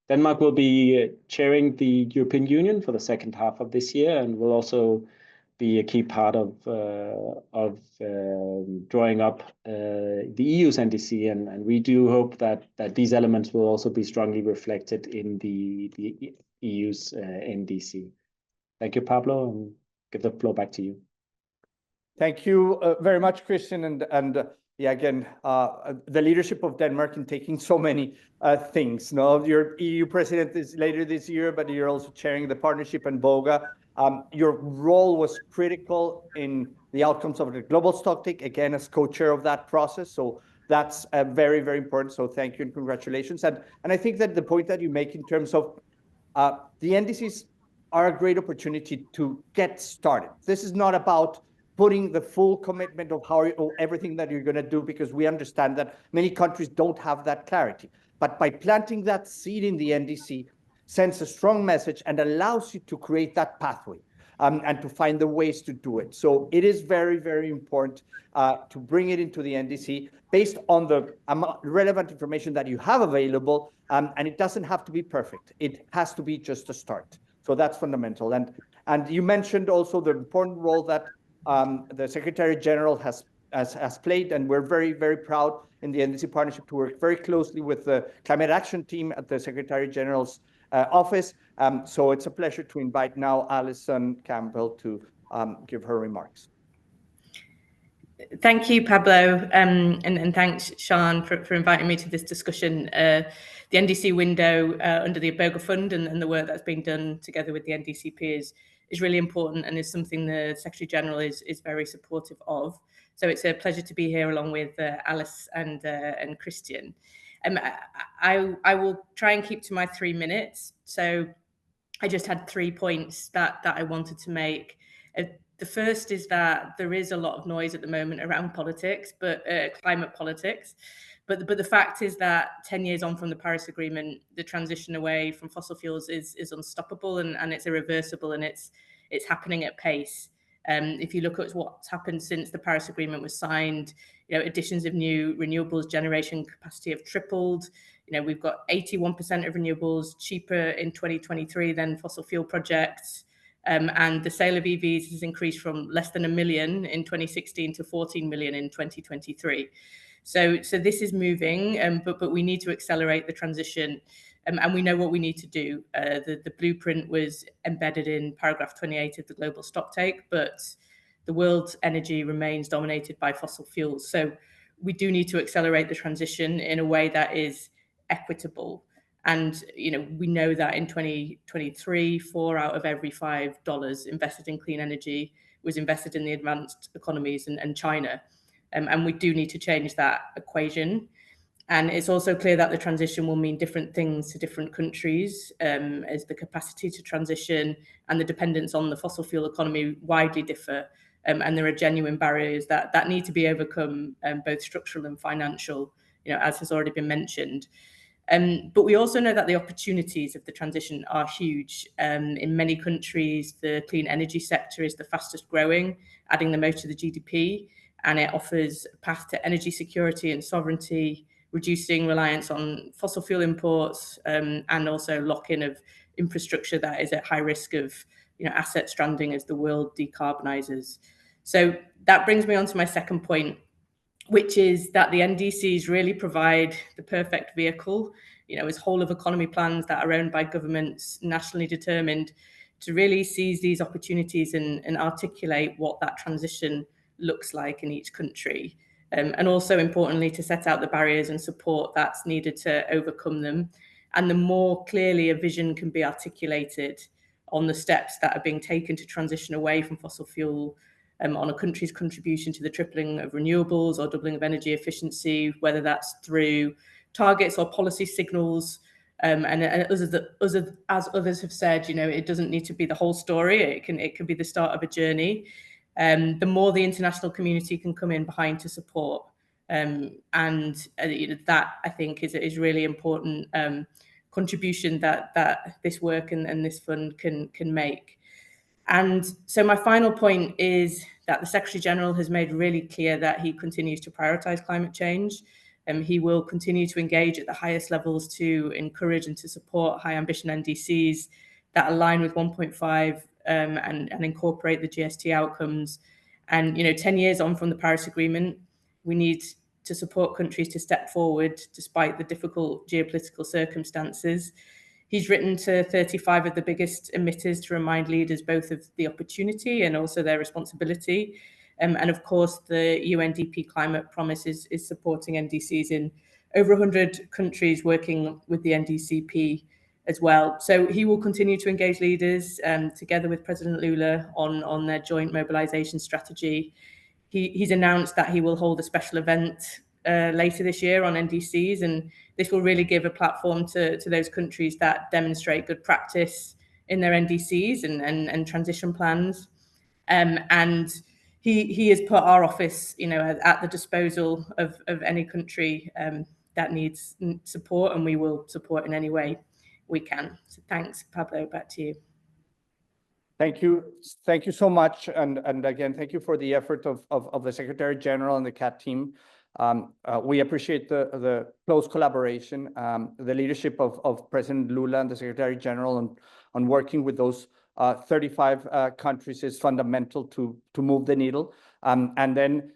Denmark will be chairing the European Union for the second half of this year, and will also be a key part of drawing up the EU's NDC, and we do hope that these elements will also be strongly reflected in the EU's NDC. Thank you, Pablo, and give the floor back to you. Thank you very much, Christian, and yeah, again, the leadership of Denmark in taking so many things. No, your EU president is later this year, but you're also chairing the partnership and BOGA. Your role was critical in the outcomes of the global stocktake, again, as co-chair of that process. So that's very, very important. So thank you and congratulations. And I think that the point that you make in terms of the NDCs are a great opportunity to get started. This is not about putting the full commitment of everything that you're going to do, because we understand that many countries don't have that clarity. But by planting that seed in the NDC, sends a strong message and allows you to create that pathway and to find the ways to do it. So it is very, very important to bring it into the NDC based on the relevant information that you have available, and it doesn't have to be perfect. It has to be just a start. So that's fundamental. And you mentioned also the important role that the Secretary General has played, and we're very, very proud in the NDC Partnership to work very closely with the Climate Action Team at the Secretary General's office. So it's a pleasure to invite now Alison Campbell to give her remarks. Thank you, Pablo, and thanks, Sean, for inviting me to this discussion. The NDC window under the BOGA Fund and the work that's being done together with the NDCP is really important, and is something the Secretary General is very supportive of. So it's a pleasure to be here along with Alice and Christian. I will try and keep to my 3 minutes. So I just had 3 points that I wanted to make. The first is that there is a lot of noise at the moment around politics, but climate politics. But the fact is that 10 years on from the Paris Agreement, the transition away from fossil fuels is unstoppable, and it's irreversible, and it's happening at pace. If you look at what's happened since the Paris Agreement was signed, additions of new renewables generation capacity have tripled. We've got 81% of renewables cheaper in 2023 than fossil fuel projects. And the sale of EVs has increased from less than 1 million in 2016 to 14 million in 2023. So this is moving, but we need to accelerate the transition, and we know what we need to do. The blueprint was embedded in paragraph 28 of the global stocktake, but the world's energy remains dominated by fossil fuels. So we do need to accelerate the transition in a way that is equitable. And we know that in 2023, 4 out of every $5 invested in clean energy was invested in the advanced economies and China. And we do need to change that equation. And it's also clear that the transition will mean different things to different countries, as the capacity to transition and the dependence on the fossil fuel economy widely differ. And there are genuine barriers that need to be overcome, both structural and financial, as has already been mentioned. But we also know that the opportunities of the transition are huge. In many countries, the clean energy sector is the fastest growing, adding the most to the GDP, and it offers a path to energy security and sovereignty, reducing reliance on fossil fuel imports, and also lock-in of infrastructure that is at high risk of asset stranding as the world decarbonizes. So that brings me on to my second point, which is that the NDCs really provide the perfect vehicle, as whole of economy plans that are owned by governments, nationally determined, to really seize these opportunities and articulate what that transition looks like in each country. and also importantly to set out the barriers and support that's needed to overcome them. And the more clearly a vision can be articulated on the steps that are being taken to transition away from fossil fuel, on a country's contribution to the tripling of renewables or doubling of energy efficiency, whether that's through targets or policy signals. And as others have said, it doesn't need to be the whole story. It can be the start of a journey. The more the international community can come in behind to support, and that I think is really important contribution that this work and this fund can make. And so my final point is that the Secretary General has made really clear that he continues to prioritise climate change. He will continue to engage at the highest levels to encourage and to support high ambition NDCs that align with 1.5 and incorporate the GST outcomes. And 10 years on from the Paris Agreement, we need to support countries to step forward despite the difficult geopolitical circumstances. He's written to 35 of the biggest emitters to remind leaders both of the opportunity and also their responsibility. And of course, the UNDP climate promise is supporting NDCs in over 100 countries working with the NDCP as well. So he will continue to engage leaders together with President Lula on their joint mobilization strategy. He's announced that he will hold a special event later this year on NDCs, and this will really give a platform to those countries that demonstrate good practice in their NDCs and transition plans. And he has put our office, at the disposal of any country that needs support, and we will support in any way we can. So thanks, Pablo, back to you. Thank you. Thank you so much. And again, thank you for the effort of the Secretary General and the CAT team. We appreciate the close collaboration, the leadership of President Lula and the Secretary General on working with those 35 countries is fundamental to move the needle. And then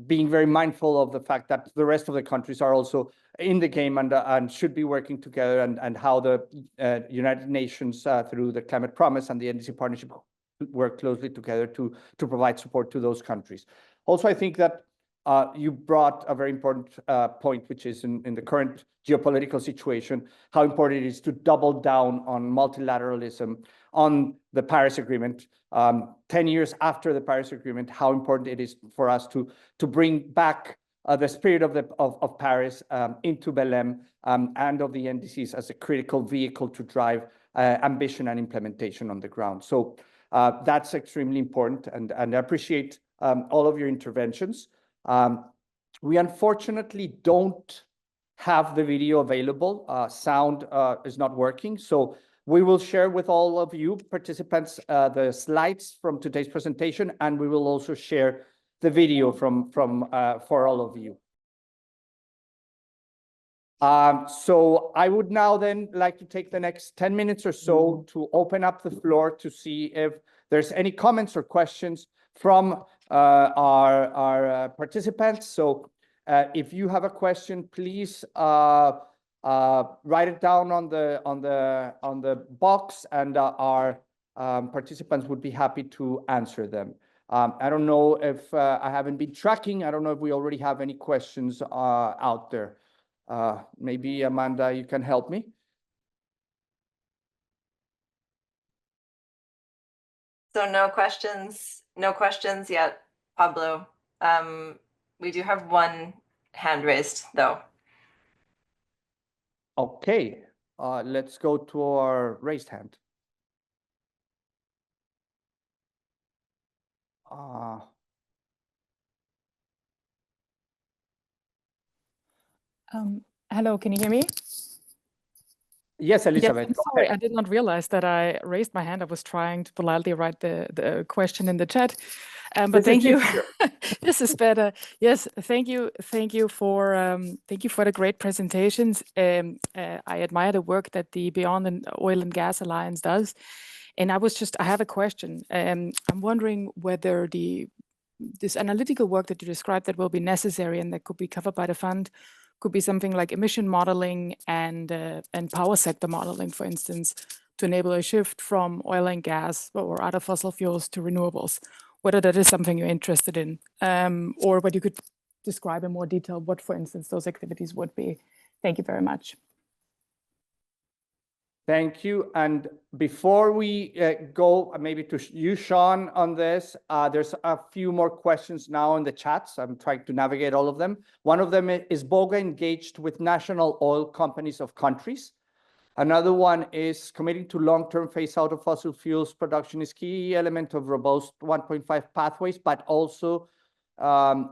being very mindful of the fact that the rest of the countries are also in the game and should be working together, and how the United Nations through the Climate Promise and the NDC Partnership work closely together to provide support to those countries. Also, I think that you brought a very important point, which is in the current geopolitical situation, how important it is to double down on multilateralism, on the Paris Agreement. 10 years after the Paris Agreement, how important it is for us to bring back the spirit of Paris into Belém and of the NDCs as a critical vehicle to drive ambition and implementation on the ground. So that's extremely important, and I appreciate all of your interventions. We unfortunately don't have the video available. Sound is not working, so we will share with all of you participants the slides from today's presentation, and we will also share the video for all of you. So I would now then like to take the next 10 minutes or so to open up the floor to see if there's any comments or questions from our participants. So if you have a question, please write it down on the box, and our participants would be happy to answer them. I don't know if I haven't been tracking. I don't know if we already have any questions out there. Maybe Amanda, you can help me. So no questions yet, Pablo. We do have one hand raised though. Okay, let's go to our raised hand. Hello, can you hear me? Yes, Elizabeth. Yes, I'm sorry, I did not realize that I raised my hand. I was trying to politely write the question in the chat. But thank you. This is better. Yes, thank you for the great presentations. I admire the work that the Beyond Oil and Gas Alliance does. And I have a question. I'm wondering whether this analytical work that you described that will be necessary and that could be covered by the fund could be something like emission modeling and power sector modeling, for instance, to enable a shift from oil and gas or other fossil fuels to renewables. Whether that is something you're interested in, or what you could describe in more detail what, for instance, those activities would be. Thank you very much. Thank you. And before we go maybe to you, Sean, on this, there's a few more questions now in the chat. So I'm trying to navigate all of them. One of them is BOGA engaged with national oil companies of countries? Another one is committing to long-term phase out of fossil fuels production is key element of robust 1.5 pathways, but also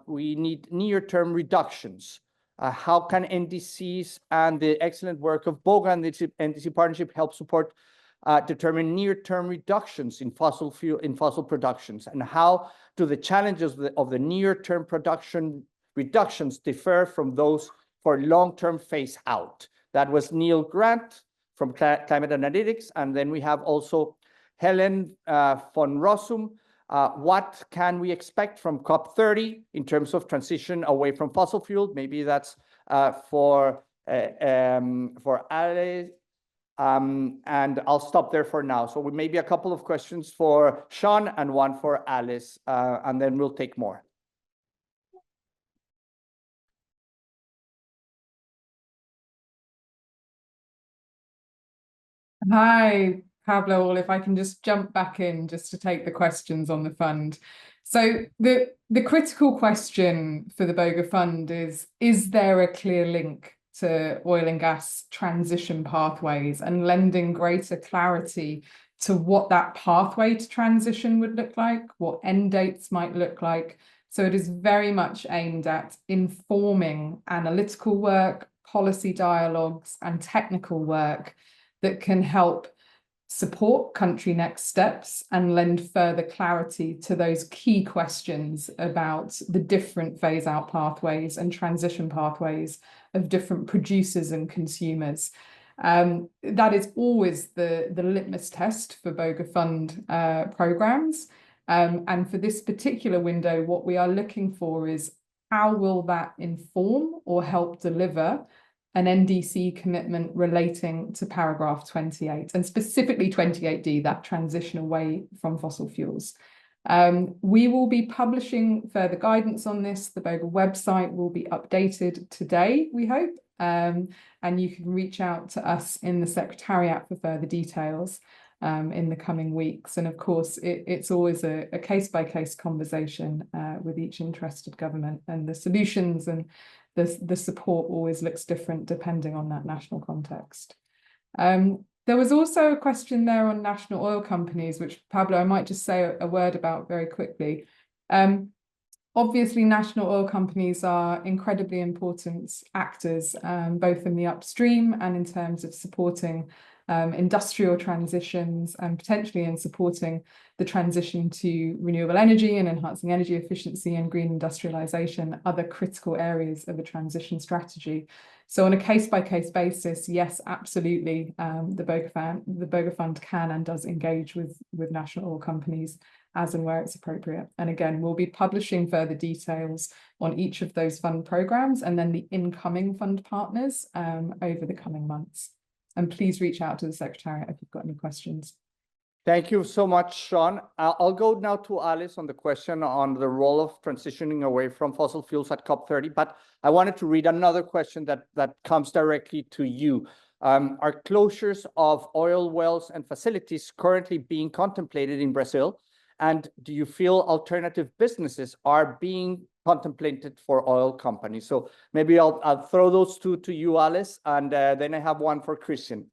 we need near-term reductions. How can NDCs and the excellent work of BOGA and the NDC Partnership help support determine near-term reductions in fossil productions? And how do the challenges of the near-term production reductions differ from those for long-term phase out? That was Neil Grant from Climate Analytics. And then we have also Helen von Rossum. What can we expect from COP30 in terms of transition away from fossil fuel? Maybe that's for Ali. And I'll stop there for now. So maybe a couple of questions for Sean and one for Alice, and then we'll take more. Hi, Pablo, or if I can just jump back in just to take the questions on the fund. So the critical question for the BOGA Fund is there a clear link to oil and gas transition pathways and lending greater clarity to what that pathway to transition would look like, what end dates might look like? So it is very much aimed at informing analytical work, policy dialogues, and technical work that can help support country next steps and lend further clarity to those key questions about the different phase out pathways and transition pathways of different producers and consumers. That is always the litmus test for BOGA Fund programs. And for this particular window, what we are looking for is how will that inform or help deliver an NDC commitment relating to paragraph 28 and specifically 28D, that transition away from fossil fuels. We will be publishing further guidance on this. The BOGA website will be updated today, we hope, and you can reach out to us in the Secretariat for further details in the coming weeks. And of course, it's always a case-by-case conversation with each interested government, and the solutions and the support always looks different depending on that national context. There was also a question there on national oil companies, which, Pablo, I might just say a word about very quickly. Obviously, national oil companies are incredibly important actors, both in the upstream and in terms of supporting industrial transitions and potentially in supporting the transition to renewable energy and enhancing energy efficiency and green industrialization, other critical areas of a transition strategy. So on a case-by-case basis, yes, absolutely, the BOGA Fund can and does engage with national oil companies as and where it's appropriate. And again, we'll be publishing further details on each of those fund programs and then the incoming fund partners over the coming months. And please reach out to the Secretariat if you've got any questions. Thank you so much, Sean. I'll go now to Alice on the question on the role of transitioning away from fossil fuels at COP30, but I wanted to read another question that comes directly to you. Are closures of oil wells and facilities currently being contemplated in Brazil? And do you feel alternative businesses are being contemplated for oil companies? So maybe I'll throw those two to you, Alice, and then I have one for Christian.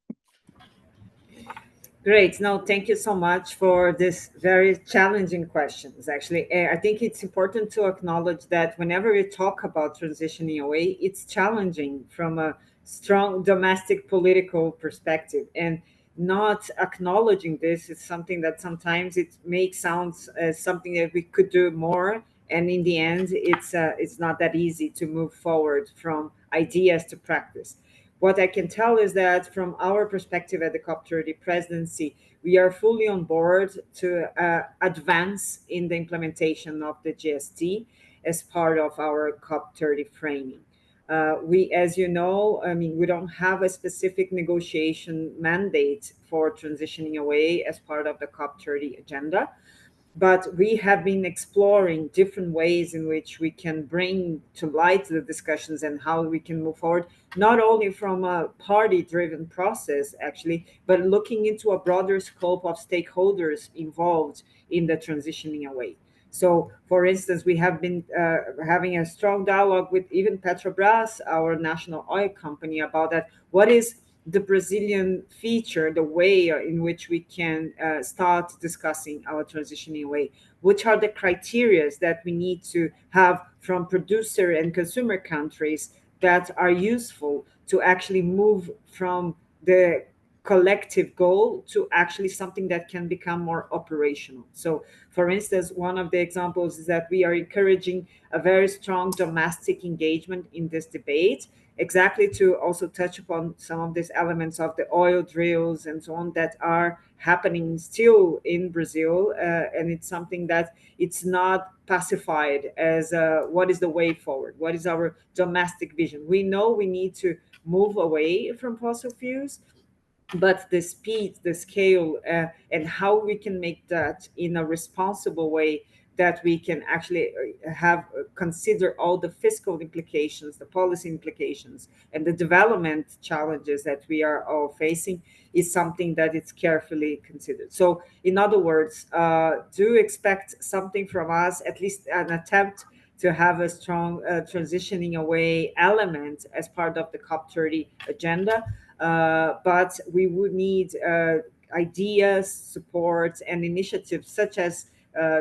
Great. No, thank you so much for this very challenging questions. Actually, I think it's important to acknowledge that whenever we talk about transitioning away, it's challenging from a strong domestic political perspective. And not acknowledging this is something that sometimes it makes sound as something that we could do more. And in the end, it's not that easy to move forward from ideas to practice. What I can tell is that from our perspective at the COP30 presidency, we are fully on board to advance in the implementation of the GST as part of our COP30 framing. We, as you know, we don't have a specific negotiation mandate for transitioning away as part of the COP30 agenda. but we have been exploring different ways in which we can bring to light the discussions and how we can move forward, not only from a party-driven process, actually, but looking into a broader scope of stakeholders involved in the transitioning away. So, for instance, we have been having a strong dialogue with even Petrobras, our national oil company, about that. What is the Brazilian feature, the way in which we can start discussing our transitioning away? Which are the criteria that we need to have from producer and consumer countries that are useful to actually move from the collective goal to actually something that can become more operational? So, for instance, one of the examples is that we are encouraging a very strong domestic engagement in this debate, exactly to also touch upon some of these elements of the oil drills and so on that are happening still in Brazil. And it's something that it's not pacified as what is the way forward? What is our domestic vision? We know we need to move away from fossil fuels, but the speed, the scale, and how we can make that in a responsible way, that we can actually have consider all the fiscal implications, the policy implications, and the development challenges that we are all facing, is something that it's carefully considered. So, in other words, do expect something from us, at least an attempt to have a strong transitioning away element as part of the COP30 agenda. But we would need ideas, support, and initiatives such as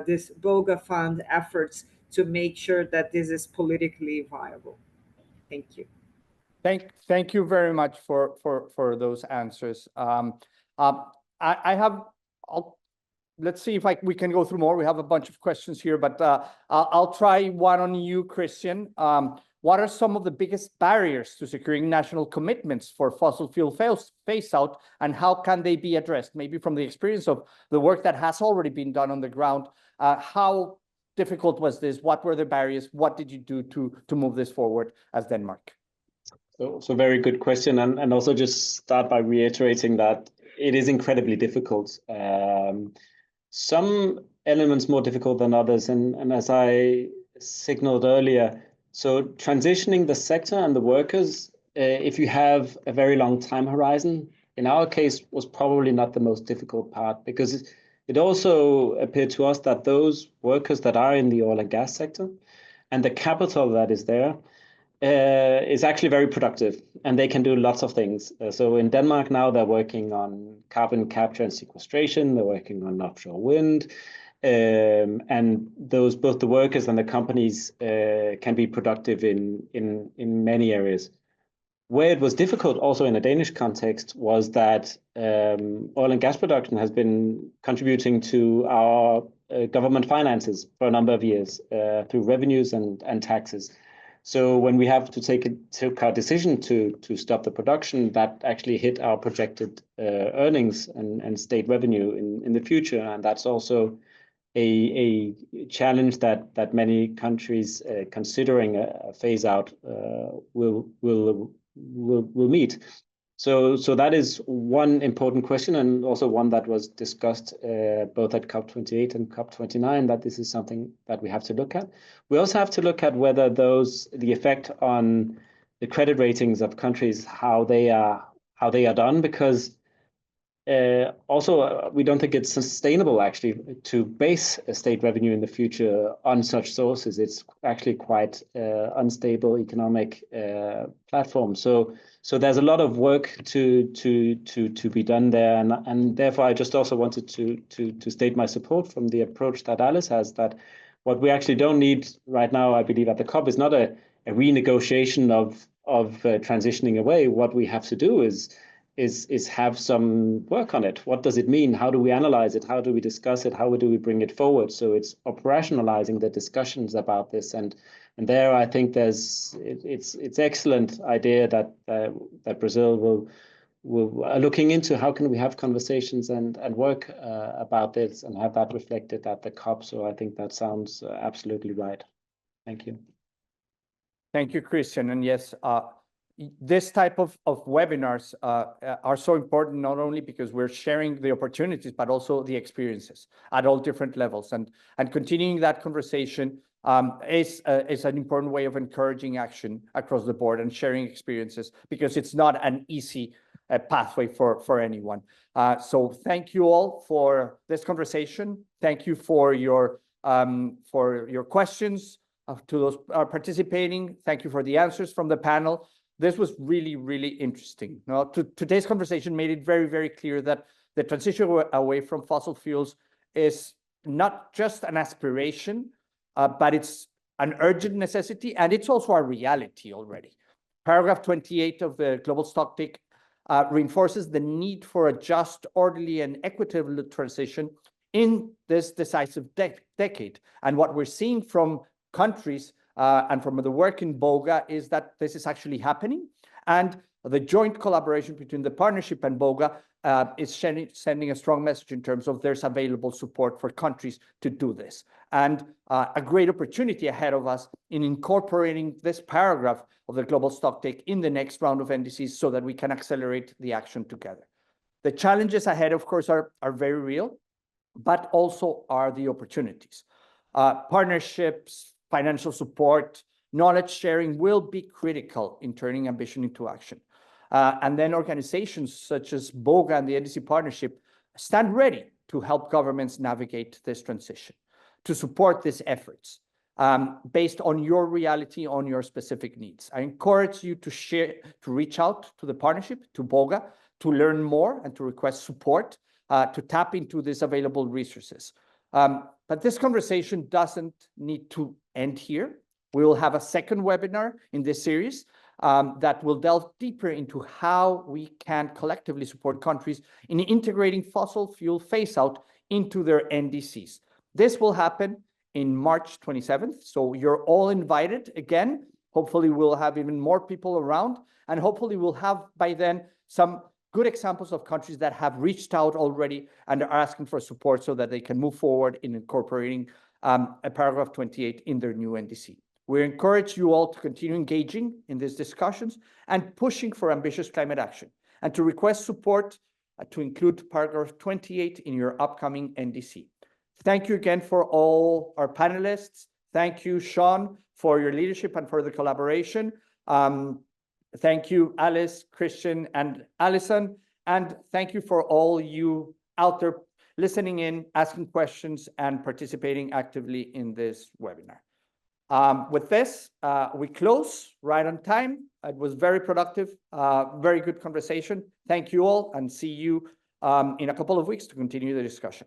this BOGA Fund efforts to make sure that this is politically viable. Thank you. Thank you very much for those answers. Let's see if we can go through more. We have a bunch of questions here, but I'll try one on you, Christian. What are some of the biggest barriers to securing national commitments for fossil fuel phase out, and how can they be addressed? Maybe from the experience of the work that has already been done on the ground, how difficult was this? What were the barriers? What did you do to move this forward as Denmark? So very good question, and also just start by reiterating that it is incredibly difficult. Some elements more difficult than others, and as I signaled earlier, so transitioning the sector and the workers, if you have a very long time horizon, in our case, was probably not the most difficult part, because it also appeared to us that those workers that are in the oil and gas sector and the capital that is there is actually very productive, and they can do lots of things. So in Denmark now, they're working on carbon capture and sequestration, they're working on offshore wind, and those, both the workers and the companies, can be productive in many areas. Where it was difficult also in a Danish context was that oil and gas production has been contributing to our government finances for a number of years through revenues and taxes. So when we have to take our decision to stop the production, that actually hit our projected earnings and state revenue in the future, and that's also a challenge that many countries considering a phase out will meet. So that is one important question, and also one that was discussed both at COP28 and COP29, that this is something that we have to look at. We also have to look at whether the effect on the credit ratings of countries, how they are done, because also we don't think it's sustainable actually to base a state revenue in the future on such sources. It's actually quite unstable economic platform. So there's a lot of work to be done there, and therefore I just also wanted to state my support from the approach that Alice has, that what we actually don't need right now, I believe, at the COP is not a renegotiation of transitioning away. What we have to do is have some work on it. What does it mean? How do we analyze it? How do we discuss it? How do we bring it forward? So it's operationalizing the discussions about this, and there I think it's excellent idea that Brazil will looking into how can we have conversations and work about this and have that reflected at the COP. So I think that sounds absolutely right. Thank you. Thank you, Christian. And yes, this type of webinars are so important, not only because we're sharing the opportunities, but also the experiences at all different levels. And continuing that conversation is an important way of encouraging action across the board and sharing experiences, because it's not an easy pathway for anyone. So thank you all for this conversation. Thank you for your questions to those participating. Thank you for the answers from the panel. This was really, really interesting. Now, today's conversation made it very, very clear that the transition away from fossil fuels is not just an aspiration, but it's an urgent necessity, and it's also a reality already. Paragraph 28 of the Global Stocktake reinforces the need for a just, orderly, and equitable transition in this decisive decade. And what we're seeing from countries and from the work in BOGA is that this is actually happening. And the joint collaboration between the partnership and BOGA is sending a strong message in terms of there's available support for countries to do this. And a great opportunity ahead of us in incorporating this paragraph of the Global Stocktake in the next round of NDCs so that we can accelerate the action together. The challenges ahead, of course, are very real, but also are the opportunities. Partnerships, financial support, knowledge sharing will be critical in turning ambition into action. And then organizations such as BOGA and the NDC Partnership stand ready to help governments navigate this transition, to support these efforts based on your reality, on your specific needs. I encourage you to reach out to the partnership, to BOGA, to learn more and to request support, to tap into these available resources. But this conversation doesn't need to end here. We will have a second webinar in this series that will delve deeper into how we can collectively support countries in integrating fossil fuel phase-out into their NDCs. This will happen in March 27th, so you're all invited again. Hopefully we'll have even more people around, and hopefully we'll have by then some good examples of countries that have reached out already and are asking for support so that they can move forward in incorporating a paragraph 28 in their new NDC. We encourage you all to continue engaging in these discussions and pushing for ambitious climate action, and to request support to include paragraph 28 in your upcoming NDC. Thank you again for all our panelists. Thank you, Sean, for your leadership and for the collaboration. Thank you, Alice, Christian, and Alison. And thank you for all you out there listening in, asking questions, and participating actively in this webinar. With this, we close right on time. It was very productive, very good conversation. Thank you all, and see you in a couple of weeks to continue the discussion.